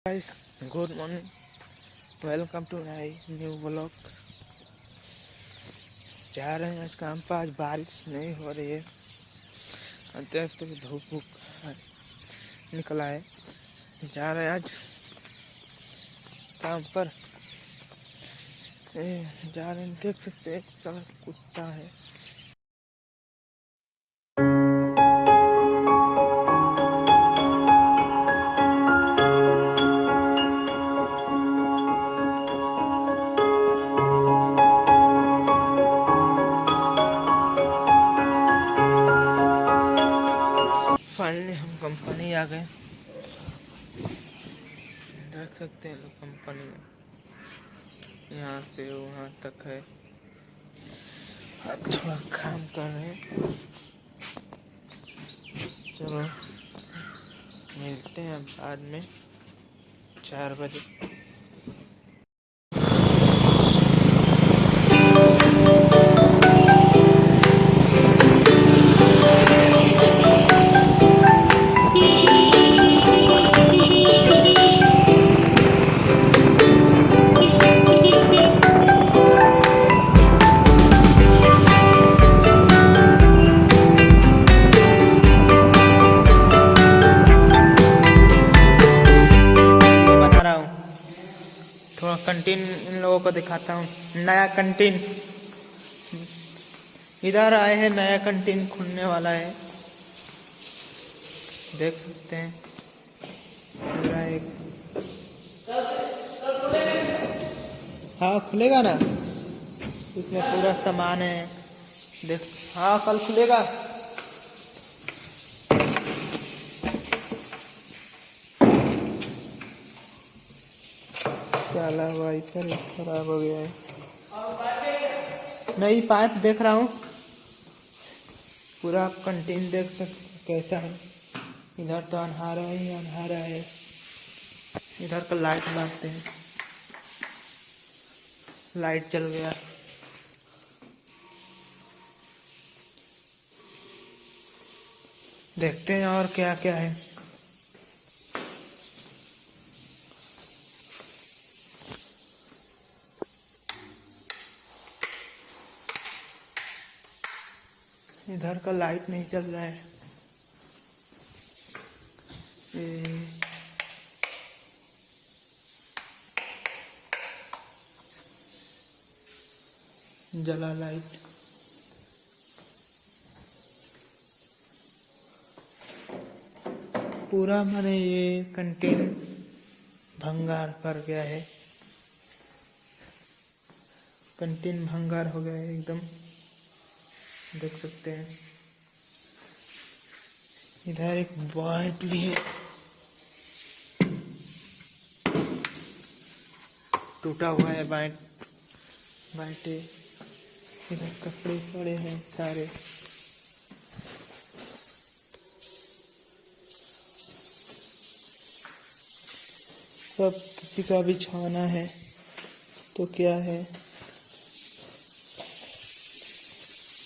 Guys, good morning. Welcome to my new vlog. जा रहे हैं आज काम पर। आज बारिश नहीं हो रही है, तेज तो धूप निकला है। जा रहे हैं आज काम पर। जा रहे हैं, देख सकते हैं सारा कुत्ता है। फाइनली हम कंपनी आ गए। देख सकते हैं लोग कंपनी में, यहाँ से वहाँ तक है। अब थोड़ा काम कर रहे हैं। चलो मिलते हैं बाद में 4 बजे। थोड़ा कंटीन इन लोगों को दिखाता हूँ। नया कंटीन इधर आए हैं, नया कंटीन खुलने वाला है। देख सकते हैं पूरा एक। हाँ खुलेगा ना, इसमें पूरा सामान है। देख, हाँ कल खुलेगा। साला वाईफाई खराब हो गया है। नई पाइप देख रहा हूँ। पूरा कंटीन देख सकते कैसा है। इधर तो अंधारा ही अंधारा है। इधर का लाइट मारते हैं, लाइट चल गया। देखते हैं और क्या क्या है। इधर का लाइट नहीं चल रहा है। जला लाइट। पूरा मैंने ये कंटेन भंगार कर गया है। कंटेन भंगार हो गया है एकदम, देख सकते हैं। इधर एक वाइट भी है, टूटा हुआ है वाइट। इधर कपड़े पड़े हैं सारे। सब किसी का भी छाना है तो क्या है,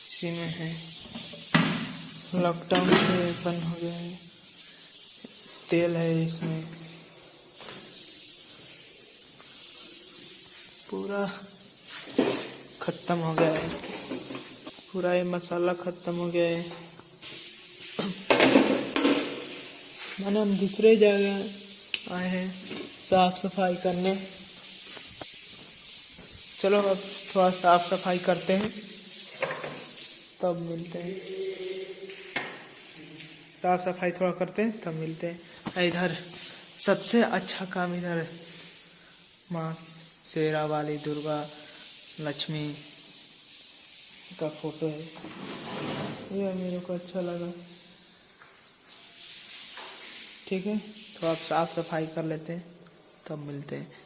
इसी में है। लॉकडाउन से बंद हो गया है। तेल है इसमें, पूरा खत्म हो गया है। पूरा ये मसाला खत्म हो गया है। मैंने हम दूसरे जगह आए हैं साफ सफाई करने। चलो अब थोड़ा साफ सफाई करते हैं, तब मिलते हैं। साफ सफाई थोड़ा करते हैं तब मिलते हैं। इधर सबसे अच्छा काम इधर माँ शेरा वाली दुर्गा लक्ष्मी का फोटो है। ये मेरे को अच्छा लगा। ठीक है, तो आप साफ सफाई कर लेते हैं तब मिलते हैं।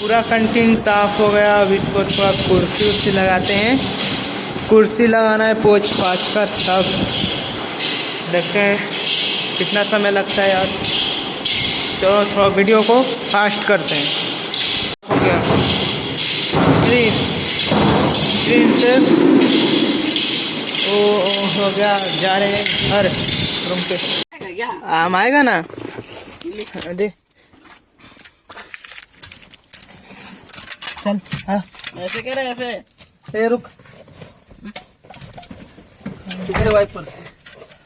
पूरा कैंटीन साफ हो गया। अब इसको थोड़ा कुर्सी उर्सी लगाते हैं। कुर्सी लगाना है पोंछ पाछ कर सब। देखते हैं कितना समय लगता है यार। चलो थोड़ा वीडियो को फास्ट करते हैं। हो गया ग्रीन ग्रीन से ओ हो गया। जा रहे हैं घर रूम पे। आम आएगा ना दे चल। हाँ ऐसे कह रहे ऐसे। ए रुक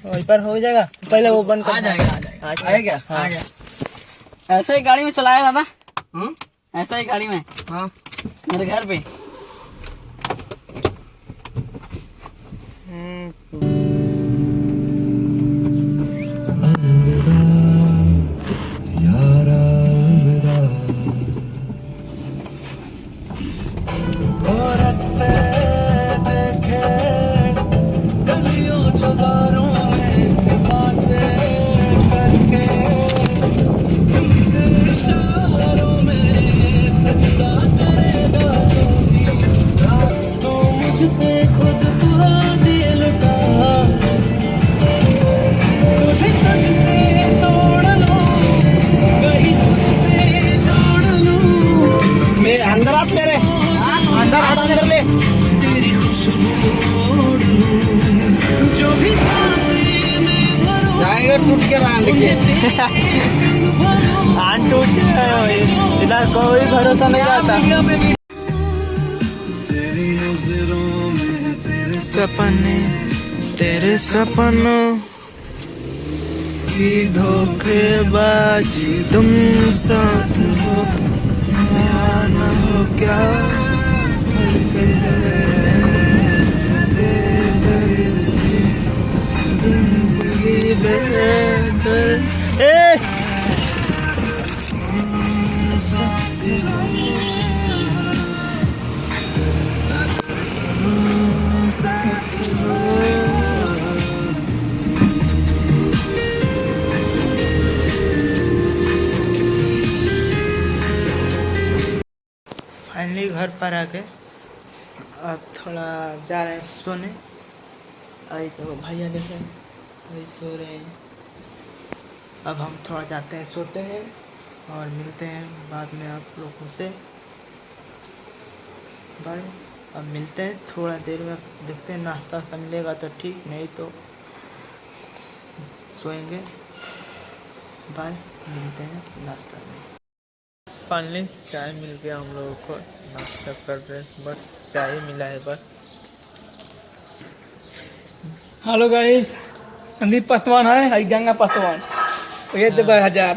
वाइपर हो जाएगा। पहले वो बंद कर। आ जाएगा आ जाएगा। आएगा आ गया। ऐसे ही गाड़ी में चलाया दादा। ऐसा ही गाड़ी में। हाँ मेरे घर पे। अंदर हाथ ले रे। अंदर हाथ अंदर ले। जाएगा टूट के रांड के। आन टूट जाए इधर कोई भरोसा नहीं रहता। सपने तेरे सपनों की धोखेबाजी तुम साथ हो या न हो क्या जिंदगी बेहतर। फाइनली घर पर आके अब थोड़ा जा रहे हैं सोने। अभी तो भैया देखे वही सो रहे हैं। अब हम थोड़ा जाते हैं सोते हैं और मिलते हैं बाद में आप लोगों से। बाय। अब मिलते हैं थोड़ा देर में। देखते हैं नाश्ता वास्ता मिलेगा तो ठीक, नहीं तो सोएंगे। बाय। मिलते हैं नाश्ता में। फाइनली चाय मिल गया हम लोगों को। नाश्ता कर रहे हैं, बस चाय मिला है बस। हेलो गाइस, संदीप पासवान है, गंगा पासवान। ये तो 1000